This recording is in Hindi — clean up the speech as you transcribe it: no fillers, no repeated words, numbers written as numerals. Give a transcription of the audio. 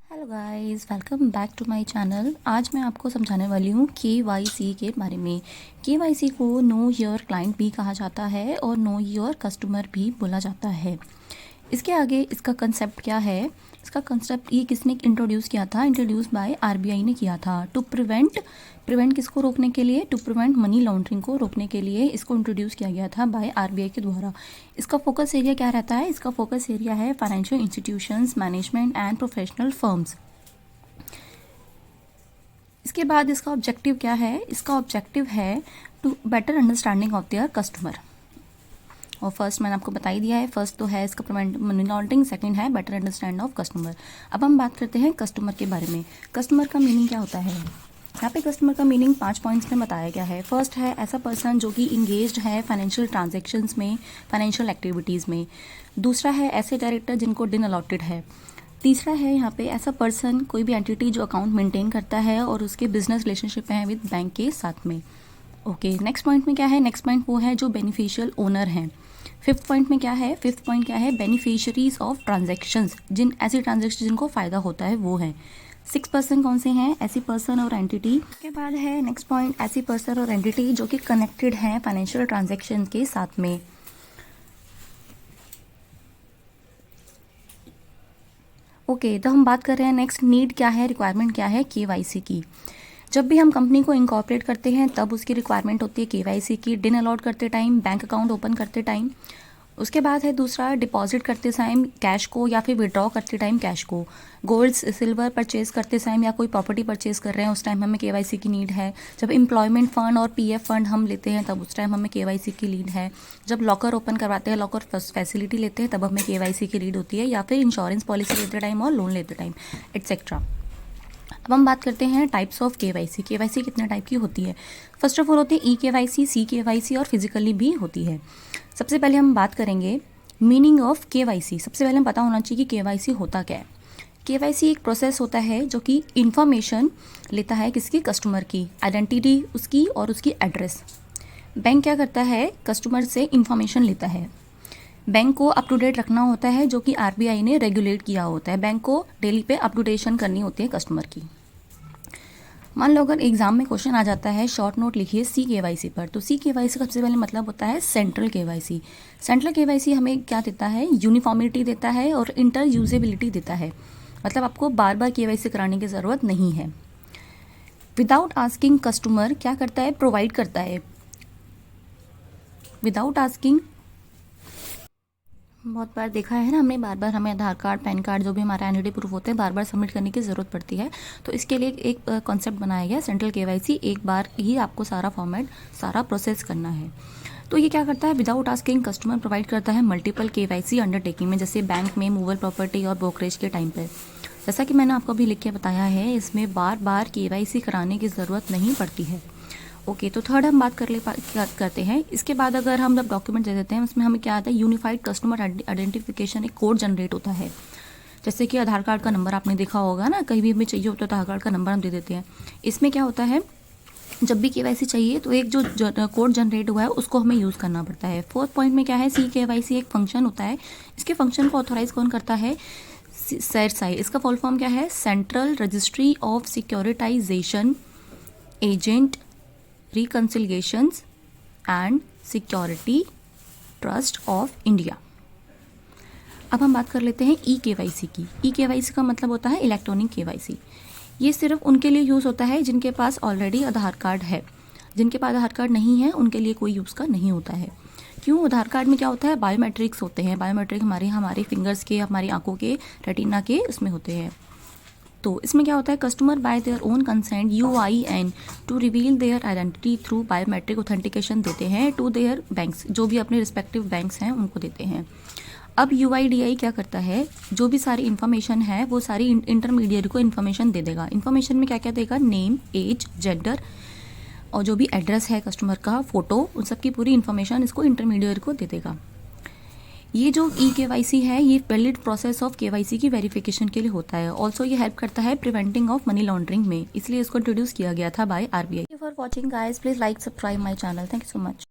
Hello guys, welcome back to my channel. आज मैं आपको समझाने वाली हूँ KYC के बारे में। KYC को नो योर क्लाइंट भी कहा जाता है और नो योर कस्टमर भी बोला जाता है। इसके आगे इसका कंसेप्ट क्या है? इसका कंसेप्ट ये किसने इंट्रोड्यूस किया था? इंट्रोड्यूस बाय RBI ने किया था टू प्रिवेंट किसको रोकने के लिए? टू प्रिवेंट मनी लॉन्ड्रिंग को रोकने के लिए इसको इंट्रोड्यूस किया गया था बाय RBI के द्वारा। इसका फोकस एरिया क्या रहता है? इसका फोकस एरिया है financial institutions, management and professional firms. इसके बाद इसका ऑब्जेक्टिव क्या है? इसका ऑब्जेक्टिव है to better understanding of their customer. और फर्स्ट मैंने आपको बता ही दिया है, फर्स्ट तो है इसका प्रिवेंट मनी लॉन्ड्रिंग, सेकंड है बेटर अंडरस्टैंड ऑफ कस्टमर। अब हम बात करते हैं कस्टमर के बारे में। कस्टमर का मीनिंग क्या होता है? यहाँ पे कस्टमर का मीनिंग 5 पॉइंट्स में बताया गया है। फर्स्ट है ऐसा पर्सन जो कि इंगेज्ड है फाइनेंशियल ट्रांजेक्शन्स में, फाइनेंशियल एक्टिविटीज़ में। दूसरा है ऐसे डायरेक्टर जिनको डिन अलॉटेड है। तीसरा है यहाँ पे ऐसा पर्सन, कोई भी एंटिटी जो अकाउंट मेंटेन करता है और उसके बिजनेस रिलेशनशिप है विद बैंक के साथ में। ओके, नेक्स्ट पॉइंट में क्या है? नेक्स्ट पॉइंट वो है जो बेनिफिशियल ओनर हैं। फिफ्थ पॉइंट में क्या है? फिफ्थ पॉइंट क्या है? बेनिफिशियरीज ऑफ ट्रांजेक्शन्स, जिन ऐसी ट्रांजेक्शन जिनको फ़ायदा होता है वो है। 6 पर्सन कौन से हैं? ऐसी पर्सन और एंटिटी। उसके बाद है नेक्स्ट पॉइंट ऐसी पर्सन और एंटिटी जो कि कनेक्टेड हैं फाइनेंशियल ट्रांजेक्शन के साथ में। ओके, तो हम बात कर रहे हैं नेक्स्ट नीड क्या है, रिक्वायरमेंट क्या है KYC की। जब भी हम कंपनी को इनकॉर्पोरेट करते हैं तब उसकी रिक्वायरमेंट होती है KYC की, डिन अलॉट करते टाइम, बैंक अकाउंट ओपन करते टाइम। उसके बाद है दूसरा डिपॉजिट करते टाइम कैश को या फिर विड्रॉ करते टाइम कैश को। गोल्ड सिल्वर परचेज करते टाइम या कोई प्रॉपर्टी परचेज कर रहे हैं उस टाइम हमें KYC की नीड है। जब एम्प्लॉयमेंट फ़ंड और PF फंड हम लेते हैं तब उस टाइम हमें KYC की नीड है। जब लॉकर ओपन करवाते हैं, लॉकर फैसिलिटी लेते हैं तब हमें KYC की नीड होती है, या फिर इंश्योरेंस पॉलिसी लेते टाइम और लोन लेते टाइम एट्सेट्रा। अब हम बात करते हैं टाइप्स ऑफ KYC। KYC कितने टाइप की होती है? फर्स्ट ऑफ ऑल होती है eKYC, CKYC और फिजिकली भी होती है। सबसे पहले हम बात करेंगे मीनिंग ऑफ KYC। सबसे पहले हमें पता होना चाहिए कि KYC होता क्या है। KYC एक प्रोसेस होता है जो कि इंफॉर्मेशन लेता है किसकी? कस्टमर की, आइडेंटिटी उसकी और उसकी एड्रेस। बैंक क्या करता है? कस्टमर से इंफॉर्मेशन लेता है। बैंक को अप टू डेट रखना होता है जो कि RBI ने रेगुलेट किया होता है। बैंक को डेली पे अपटूडेशन करनी होती है कस्टमर की। मान लो अगर एग्जाम में क्वेश्चन आ जाता है, शॉर्ट नोट लिखिए CKYC पर, तो CKYC का सबसे पहले मतलब होता है सेंट्रल KYC। सेंट्रल KYC हमें क्या देता है? यूनिफॉर्मिटी देता है और इंटर यूजेबिलिटी देता है, मतलब आपको बार बार KYC कराने की ज़रूरत नहीं है। विदाउट आस्किंग कस्टमर क्या करता है? प्रोवाइड करता है। विदाउट आस्किंग बहुत बार देखा है ना हमने, बार बार हमें आधार कार्ड, पैन कार्ड, जो भी हमारा आइडेंटिटी प्रूफ होते हैं बार बार सबमिट करने की ज़रूरत पड़ती है। तो इसके लिए एक कॉन्सेप्ट बनाया गया सेंट्रल KYC। एक बार ही आपको सारा फॉर्मेट, सारा प्रोसेस करना है। तो ये क्या करता है? विदाउट आस्किंग कस्टमर प्रोवाइड करता है मल्टीपल KYC अंडरटेकिंग में, जैसे बैंक में मूवल प्रॉपर्टी और ब्रोकरेज के टाइम पर। जैसा कि मैंने आपको अभी लिख के बताया है, इसमें बार बार KYC कराने की ज़रूरत नहीं पड़ती है। ओके, तो थर्ड हम बात करते हैं। इसके बाद अगर हम जब डॉक्यूमेंट दे देते हैं उसमें हमें क्या आता है? यूनिफाइड कस्टमर आइडेंटिफिकेशन, एक कोड जनरेट होता है। जैसे कि आधार कार्ड का नंबर आपने देखा होगा ना, कहीं भी हमें चाहिए होता है तो आधार कार्ड का नंबर हम दे देते हैं। इसमें क्या होता है? जब भी KYC चाहिए तो एक जो कोड जनरेट हुआ है उसको हमें यूज़ करना पड़ता है। फोर्थ पॉइंट में क्या है? CKYC एक फंक्शन होता है। इसके फंक्शन को ऑथोराइज कौन करता है? SERSAI। इसका फुल फॉर्म क्या है? Central registry of securitisation agent, reconciliations and security trust of India. अब हम बात कर लेते हैं eKYC की। eKYC का मतलब होता है इलेक्ट्रॉनिक KYC। ये सिर्फ उनके लिए यूज़ होता है जिनके पास ऑलरेडी आधार कार्ड है। जिनके पास आधार कार्ड नहीं है उनके लिए कोई यूज़ का नहीं होता है। क्यों? आधार कार्ड में क्या होता है? बायोमेट्रिक्स होते हैं। बायोमेट्रिक हमारे फिंगर्स के, हमारी आंखों के, रेटिना के उसमें होते हैं। तो इसमें क्या होता है? Customer by their own consent UIN to reveal their identity through biometric authentication देते हैं टू देयर बैंक्स, जो भी अपने रिस्पेक्टिव बैंक्स हैं उनको देते हैं। अब UIDAI क्या करता है? जो भी सारी इन्फॉर्मेशन है वो सारी इंटरमीडिएट को इन्फॉर्मेशन दे देगा। इन्फॉर्मेशन में क्या क्या देगा? नेम, एज, जेंडर और जो भी एड्रेस है कस्टमर का, फ़ोटो, उन सब की पूरी इन्फॉर्मेशन इसको इंटरमीडिएट को दे देगा। ये जो eKYC है ये वैलिड प्रोसेस ऑफ KYC की वेरिफिकेशन के लिए होता है। ऑल्सो ये हेल्प करता है प्रिवेंटिंग ऑफ मनी लॉन्ड्रिंग में, इसलिए इसको इंट्रोड्यूस किया गया था by RBI। For watching guys, please like, subscribe my channel. Thank you so much.